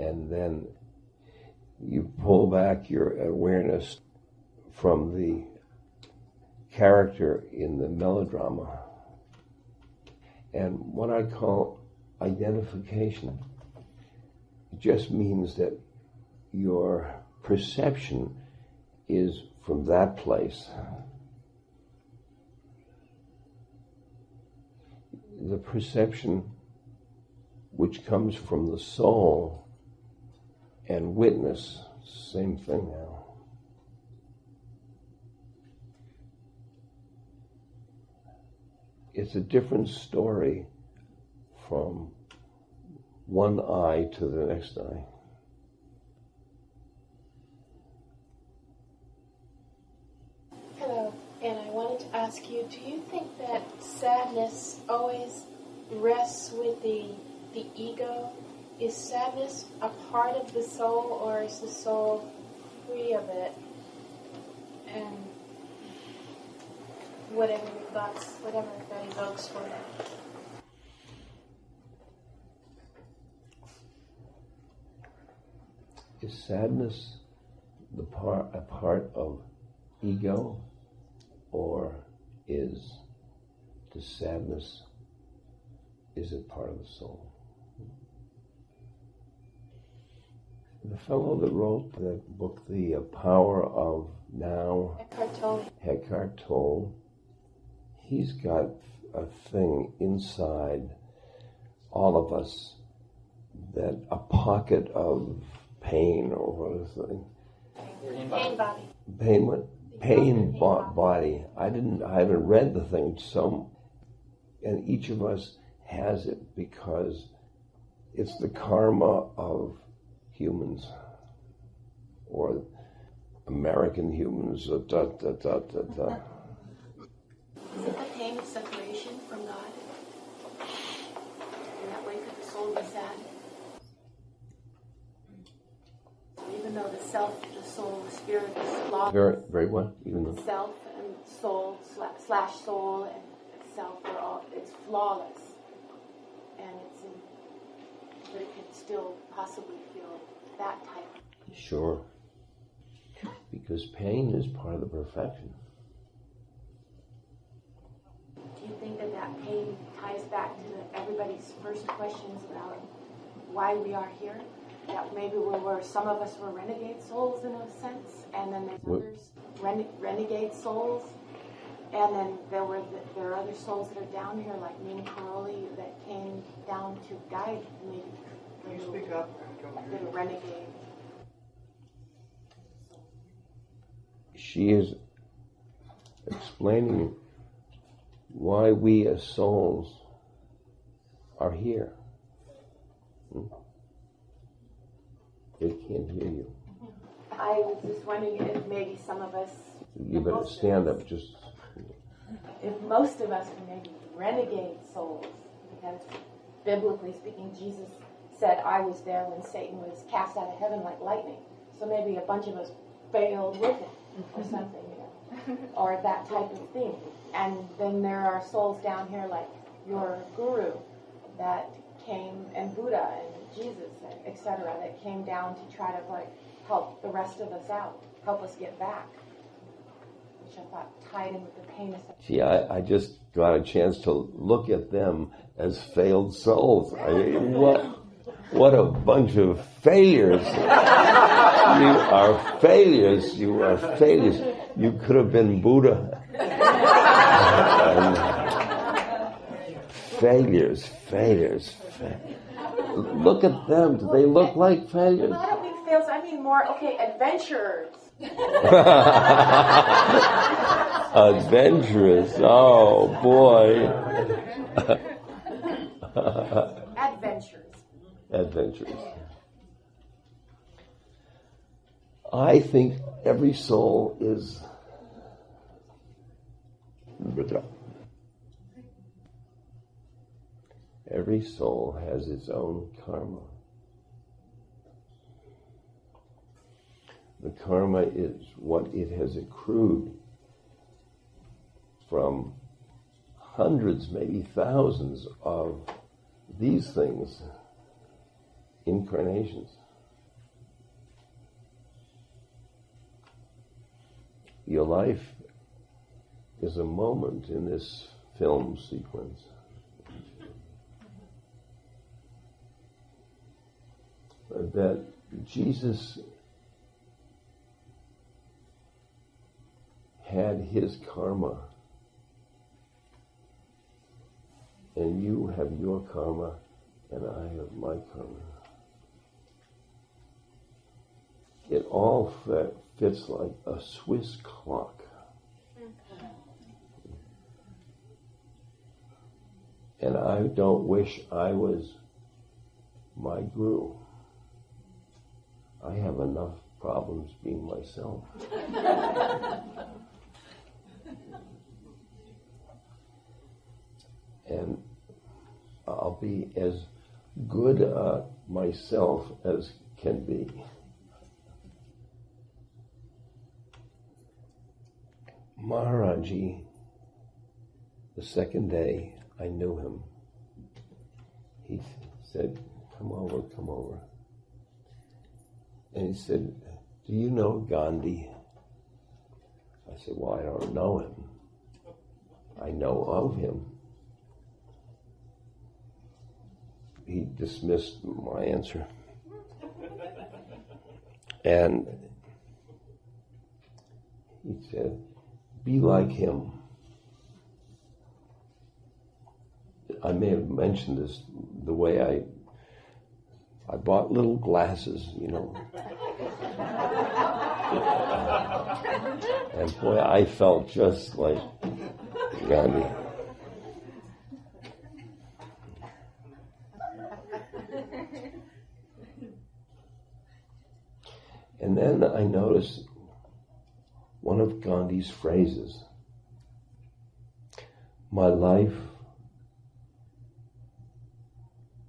and then you pull back your awareness from the character in the melodrama. And what I call identification just means that your perception is from that place. The perception which comes from the soul and witness, same thing now. It's a different story from one eye to the next eye. Hello, and I wanted to ask you, do you think that sadness always rests with the ego? Is sadness a part of the soul, or is the soul free of it? And whatever your thoughts, whatever that evokes for you. Is sadness a part of ego, or is the sadness, is it part of the soul? The fellow that wrote the book, The Power of Now, Eckhart Tolle, he's got a thing inside all of us, that a pocket of pain, or what is it? Pain body. Pain what? Pain body. I haven't read the thing, and each of us has it because it's the karma of humans, or American humans. Is it the pain of separation from God? In that way, could the soul be sad? Even though the self, the soul, the spirit is flawless. Very, very what? Even though self and soul slash soul and self are all, it's flawless, and but it can still possibly feel that type. Sure. Because pain is part of the perfection. Do you think that pain ties back to everybody's first questions about why we are here? That maybe some of us were renegade souls in a sense, and then there's others, renegade souls, and then there are other souls that are down here, like Marin County, that came down to guide maybe. Can you speak up? The renegade. She is explaining why we as souls are here. They can't hear you. I was just wondering if maybe some of us... You better stand up, just... If most of us are maybe renegade souls, because biblically speaking, Jesus said, I was there when Satan was cast out of heaven like lightning. So maybe a bunch of us failed with him, or something, or that type of thing. And then there are souls down here like your guru that came, and Buddha and Jesus, etc., that came down to try to help the rest of us out, help us get back, which I thought tied in with the pain of separation. See, I just got a chance to look at them as failed souls. I mean, what a bunch of failures. You are failures. You are failures. You could have been Buddha. Failures. Look at them. Do they look like failures? Well, I don't mean fails. I mean more, adventurers. Adventurous. Oh, boy. Adventurous. I think every soul is... Every soul has its own karma. The karma is what it has accrued from hundreds, maybe thousands of these things, incarnations. your life is a moment in this film sequence. That Jesus had his karma, and you have your karma, and I have my karma. It all fits like a Swiss clock. And I don't wish I was my guru. I have enough problems being myself. And I'll be as good myself as can be. Maharaji, the second day I knew him, he said, come over. And he said, do you know Gandhi? I said, well, I don't know him. I know of him. He dismissed my answer. And he said, be like him. I may have mentioned this, the way I bought little glasses, you know. And boy, I felt just like Gandhi. And then I noticed one of Gandhi's phrases, my life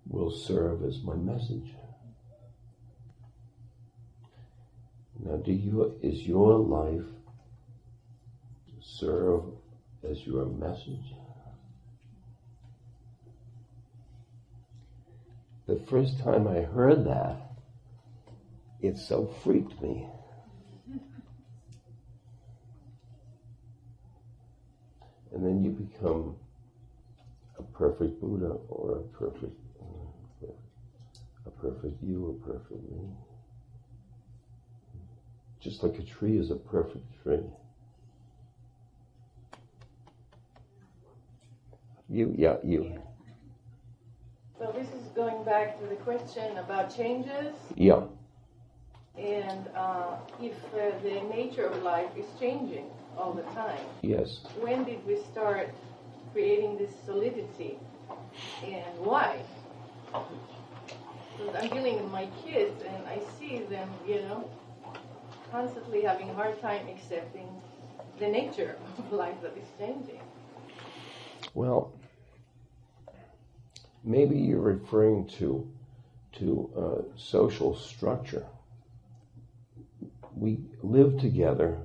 will serve as my message. Now, is your life serve as your message? The first time I heard that, it so freaked me. And then you become a perfect Buddha or a perfect you, a perfect me. Just like a tree is a perfect tree. You. So this is going back to the question about changes. Yeah. And if the nature of life is changing all the time. Yes. When did we start creating this solidity, and why? Because I'm dealing with my kids, and I see them, constantly having a hard time accepting the nature of life that is changing. Well, maybe you're referring to social structure. We live together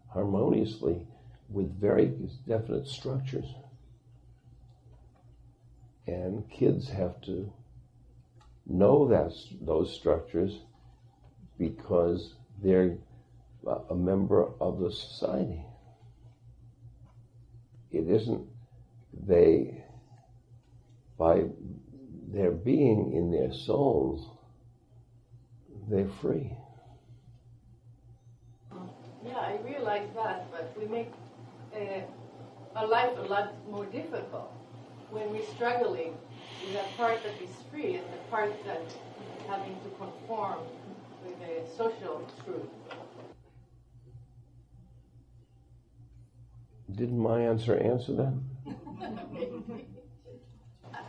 harmoniously with very definite structures. And kids have to know those structures because they're a member of the society. It isn't by their being in their souls, they're free. Yeah, I realize that, but we make a life a lot more difficult when we're struggling with that part that is free and the part that is having to conform with the social truth. Didn't my answer that?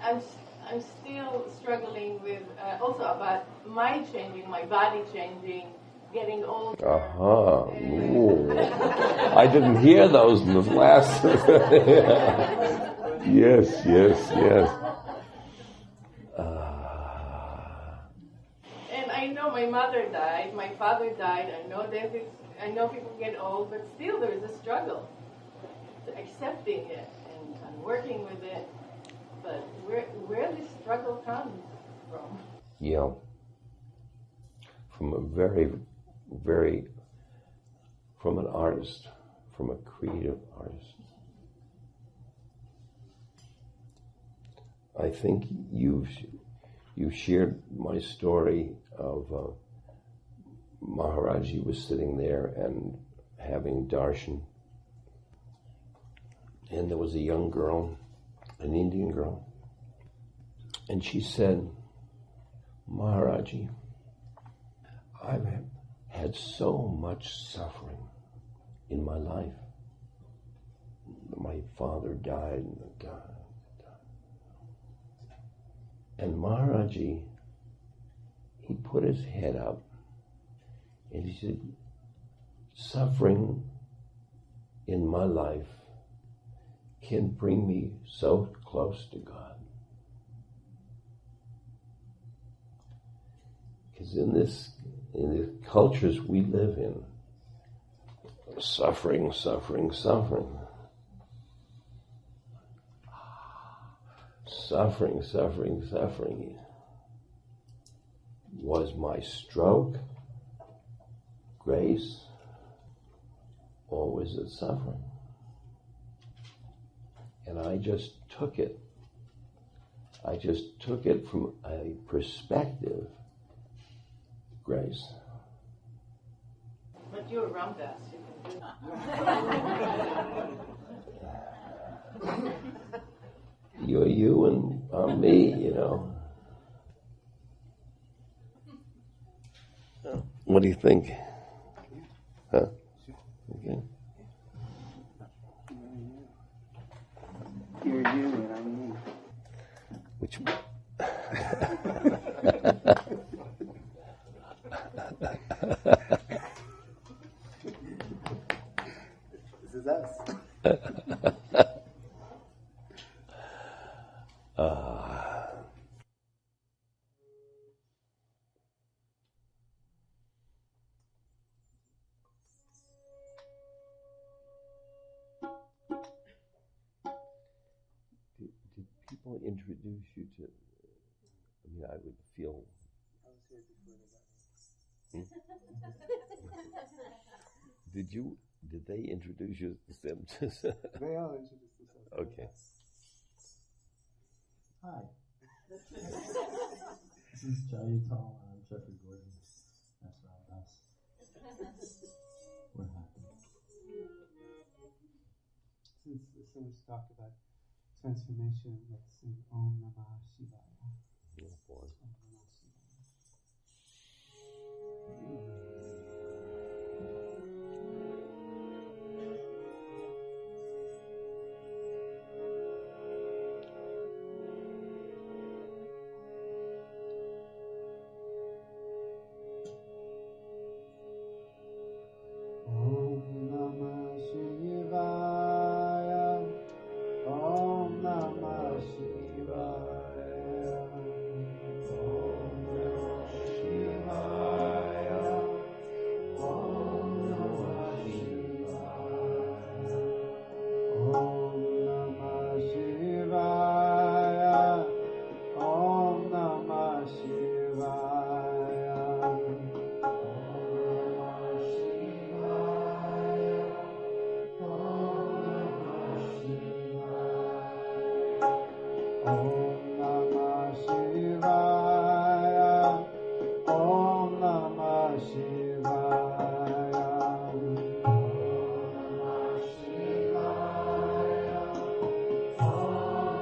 I'm still struggling with also about my changing, my body changing, getting older. Aha. I didn't hear those in the last. Yes. And I know my mother died, my father died. I know people get old, but still there is a struggle to accepting it and working with it. But where this struggle comes from? Yeah. From a very, very, from an artist. from a creative artist. I think you shared my story of Maharaji was sitting there and having darshan, and there was a young girl, an Indian girl, and she said, Maharaji, I've had so much suffering in my life. My father died, and Maharaji, he put his head up and he said, suffering in my life can bring me so close to God. Because in the cultures we live in, suffering was my stroke, grace, or was it suffering? And I just took it. I just took it from a perspective, grace. But you're Ramdas, you can do it. You're you and I'm me, you know. What do you think? Huh? Okay. You're you and I'm me. Which This is us. Did people introduce you to? I mean, I would feel. I was here before they got here. Did they introduce you to them? They all introduced themselves. Okay. Hi. This is Uttal. I'm Jeffrey Gordon. That's Ramdas. We're happy. Since the singers talked about transformation, let's sing Om Namah Shivaya. Yeah, boy. Om Namah Shivaya. Om Namah Shivaya. Om Namah Shivaya. Om Namah Shivaya. Om Namah Shivaya. Om Namah Shivaya. Om Namah Shivaya. Om Namah Shivaya. Om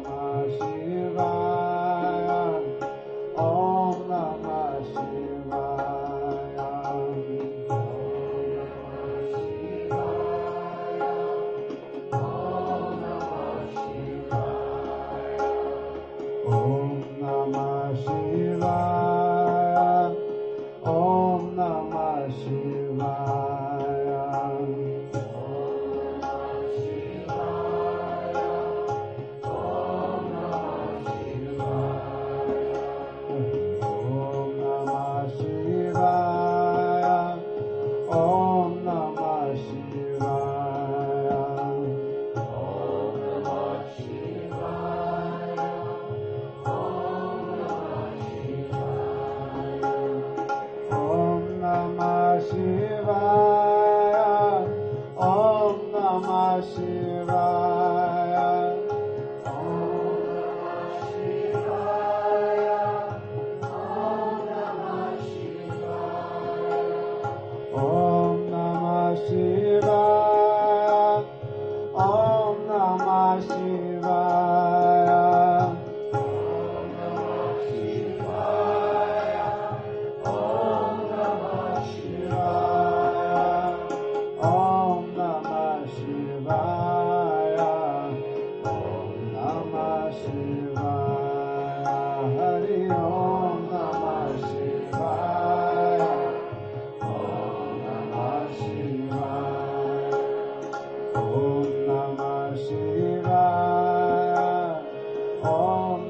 Namah Shivaya. Om Namah Shivaya. Om Namah Shivaya. Om Namah Om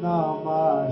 Namah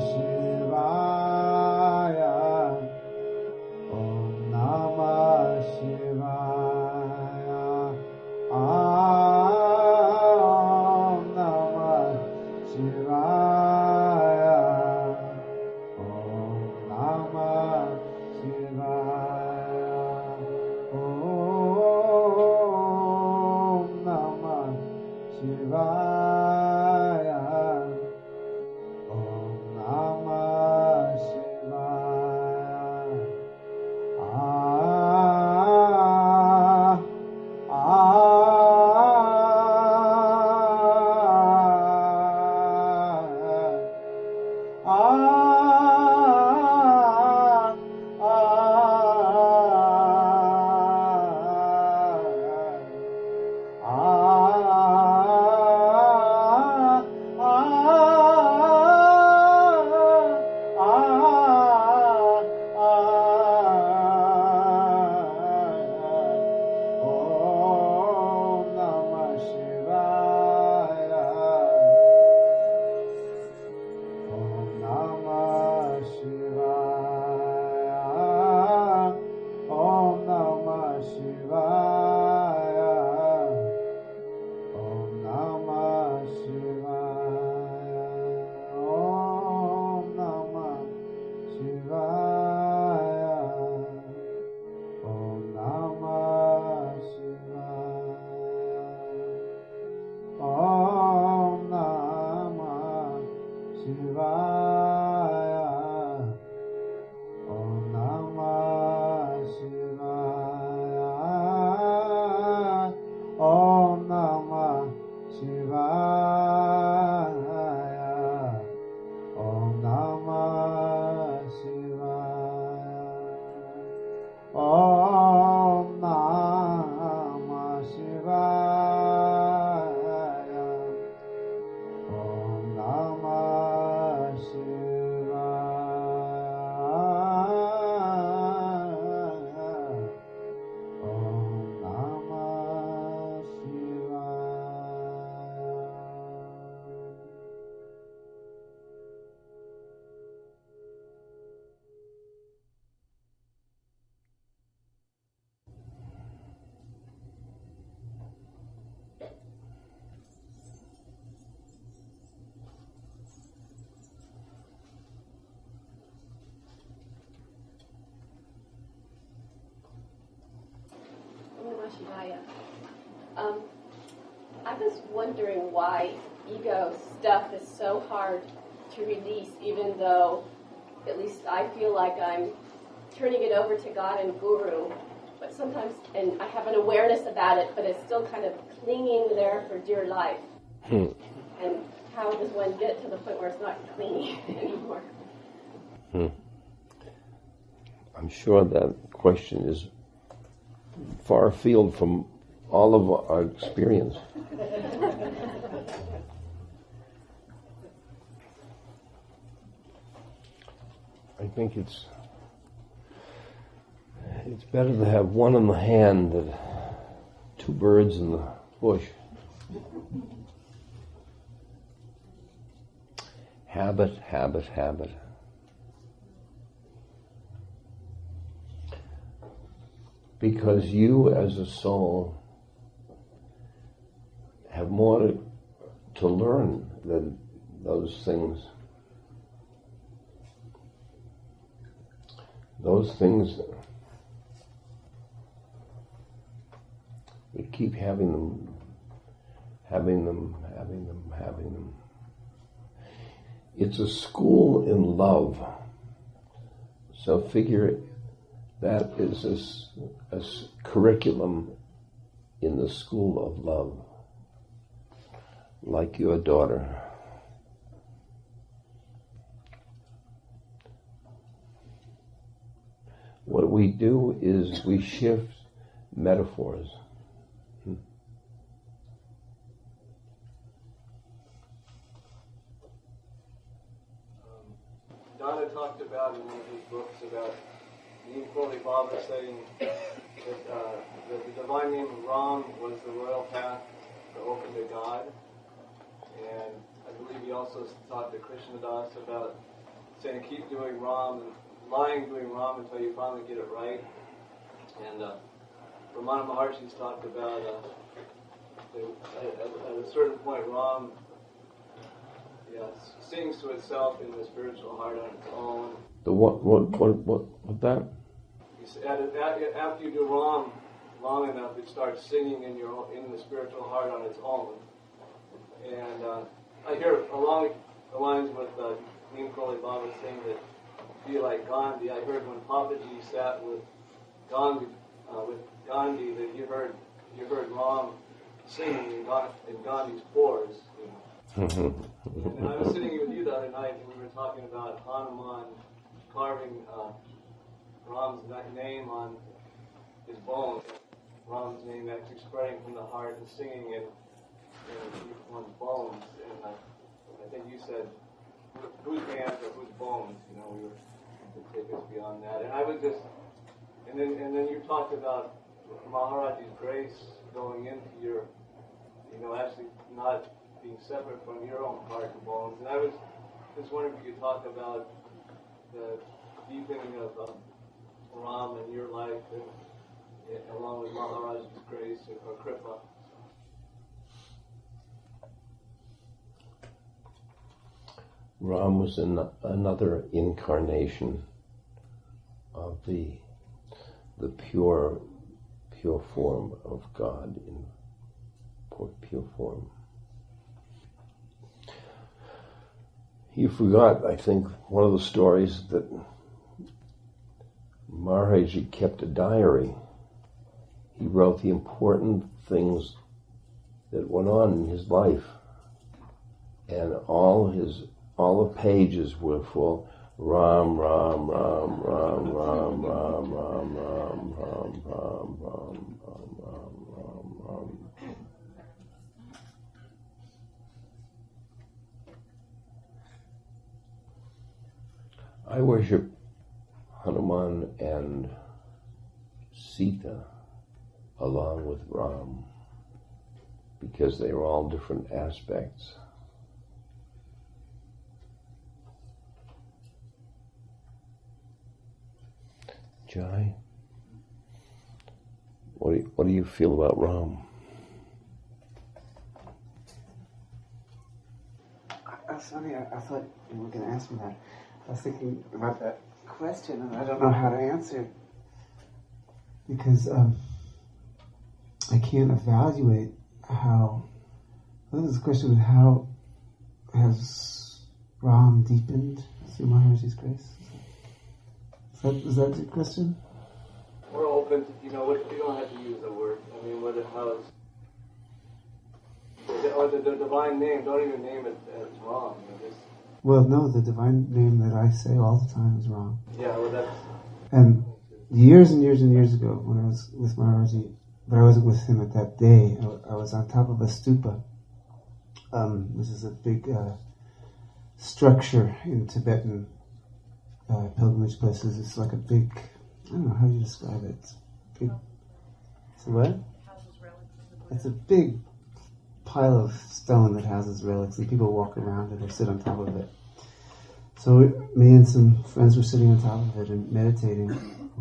Shivaya. I was wondering why ego stuff is so hard to release, even though at least I feel like I'm turning it over to God and Guru. But sometimes, and I have an awareness about it, but it's still kind of clinging there for dear life. And how does one get to the point where it's not clinging anymore? I'm sure that question is far afield from all of our experience. I think it's better to have one in the hand than two birds in the bush. Habit, habit, habit. Because you as a soul have more to learn than those things. Those things, we keep having them. It's a school in love. So figure that is a curriculum in the school of love, like your daughter. What we do is we shift metaphors. Donna talked about in one of his books about Neem Baba saying that the divine name of Ram was the royal path to open to God. And I believe he also talked to Krishnadas about saying keep doing Ram and lying doing Ram until you finally get it right. And Ramana Maharshi's talked about at a certain point Ram sings to itself in the spiritual heart on its own. The what that? After you do Ram long enough, it starts singing in the spiritual heart on its own. And I hear along the lines with Neem Karoli Baba saying that be like Gandhi. I heard when Papaji sat with Gandhi that you heard Ram singing in Gandhi's pores. And I was sitting with you the other night, and we were talking about Hanuman carving Ram's name on his bones. Ram's name actually spreading from the heart and singing in one's bones. And I think you said, whose hands or whose bones? We were to take us beyond that. And I was just, and then you talked about Maharaji's grace going into your, actually not being separate from your own heart and bones. And I was just wondering if you could talk about the deepening of Ram in your life, and, along with Maharaji's grace or Kripa. Ram was another incarnation of the pure form of God in pure form. You forgot, I think, one of the stories that Maharaji kept a diary. He wrote the important things that went on in his life, and all the pages were full. Ram, Ram, Ram, Ram, Ram, Ram, Ram, Ram, Ram, Ram, Ram, Ram, Ram, Ram. I worship Hanuman and Sita along with Ram because they are all different aspects. Jai, what do you feel about Ram? Sonny, I thought you were going to ask me that. I was thinking about that question, and I don't know how to answer it because I can't evaluate how Well, there's a question of how has Ram deepened through Maharaji's grace? Is that the question? We're open to, you don't have to use the word. I mean, how is, or the divine name, don't even name it as wrong. Well, no, the divine name that I say all the time is wrong. Yeah, well, that's... And years and years and years ago, when I was with Maharaji, but I wasn't with him at that day, I was on top of a stupa, which is a big structure in Tibetan pilgrimage places. It's like a big, I don't know, how do you describe it? It's big, so what? It's a big pile of stone that houses relics, and people walk around it or sit on top of it. So me and some friends were sitting on top of it and meditating,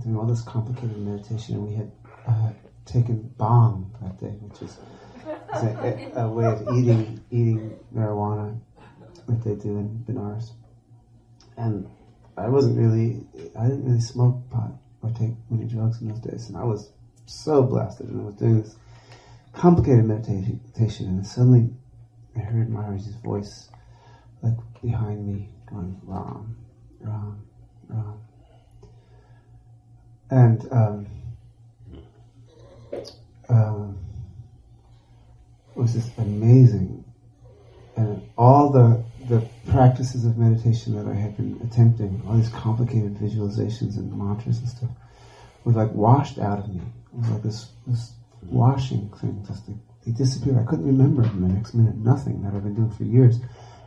doing all this complicated meditation, and we had taken bhang that day, which is a way of eating marijuana that they do in Benares. And I didn't really smoke pot or take many drugs in those days, and I was so blasted, and I was doing this complicated meditation, and suddenly I heard Maharaji's voice, like behind me, going Ram, Ram, Ram, and it was just amazing, and all the practices of meditation that I had been attempting, all these complicated visualizations and mantras and stuff, were like washed out of me. It was like this washing thing, just they disappeared. I couldn't remember in the next minute nothing that I've been doing for years,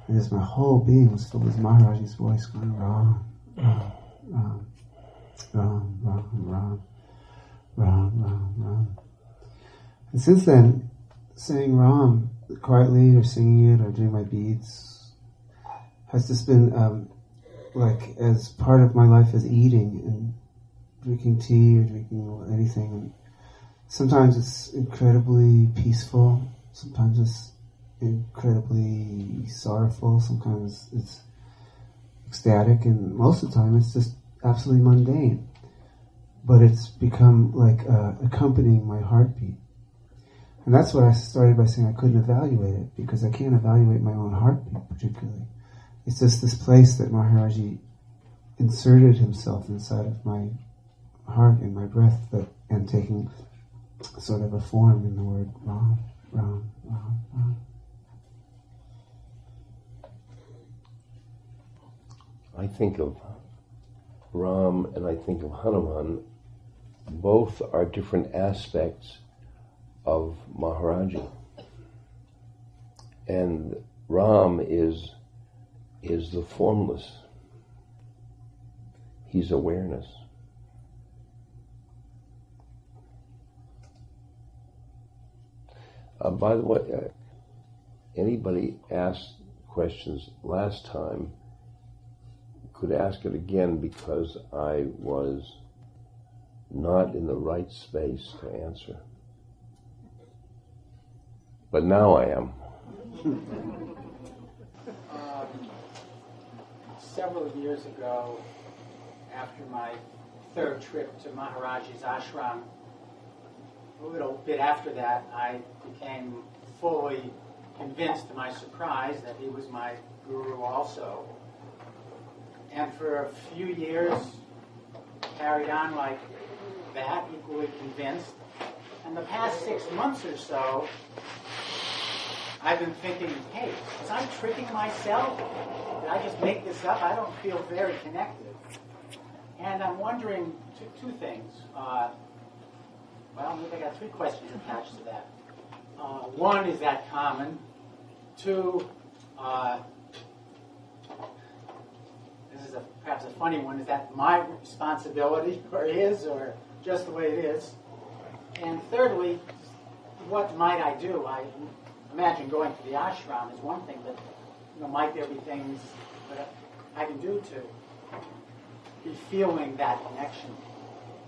and just my whole being was filled with Maharaji's voice going Ram, Ram, Ram, Ram, Ram, Ram, Ram, Ram, Ram. And since then, saying Ram quietly or singing it or doing my beads has just been like as part of my life as eating and drinking tea or drinking anything. And sometimes it's incredibly peaceful, sometimes it's incredibly sorrowful, sometimes it's ecstatic, and most of the time it's just absolutely mundane. But it's become like accompanying my heartbeat. And that's what I started by saying I couldn't evaluate it, because I can't evaluate my own heartbeat particularly. It's just this place that Maharaji inserted himself inside of my heart and my breath, and taking sort of a form in the word Ram, Ram, Ram, Ram. I think of Ram and I think of Hanuman. Both are different aspects of Maharaji. And Ram is the formless. He's awareness. By the way, anybody asked questions last time could ask it again, because I was not in the right space to answer. But now I am. Several years ago, after my third trip to Maharaji's ashram, a little bit after that, I became fully convinced, to my surprise, that he was my guru also. And for a few years, carried on like that, equally convinced. And the past 6 months or so, I've been thinking, hey, was I tricking myself? Did I just make this up? I don't feel very connected. And I'm wondering two things. Well, maybe I got 3 questions attached to that. One, is that common? 2, this is perhaps a funny one, is that my responsibility, or his, or just the way it is? And thirdly, what might I do? I imagine going to the ashram is one thing, but might there be things that I can do to be feeling that connection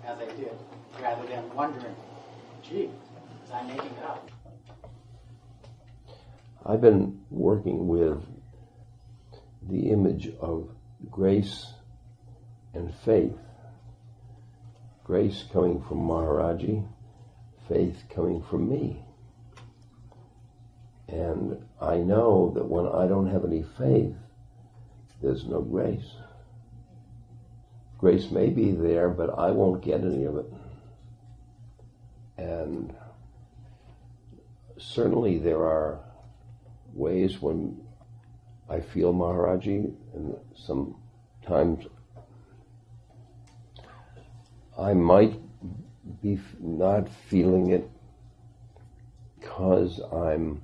as I did, rather than wondering, gee, was I making it up? I've been working with the image of grace and faith. Grace coming from Maharaji, faith coming from me. And I know that when I don't have any faith, there's no grace. Grace may be there, but I won't get any of it. And certainly there are ways when I feel Maharaji, and sometimes I might be not feeling it because I'm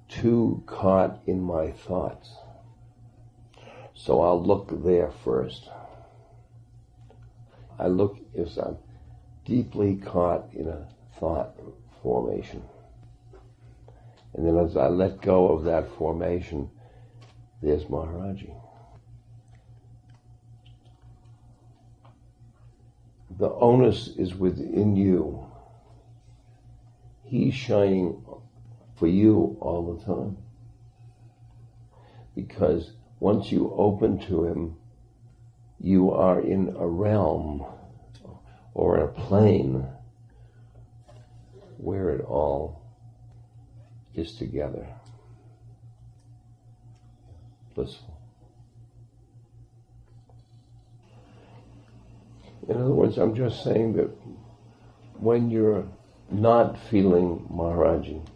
too caught in my thoughts. So I'll look there first. I look if I'm deeply caught in a thought formation. And then as I let go of that formation, there's Maharaji. The onus is within you. He's shining for you all the time. Because once you open to him, you are in a realm or a plane where it all is together. Blissful. In other words, I'm just saying that when you're not feeling Maharaji,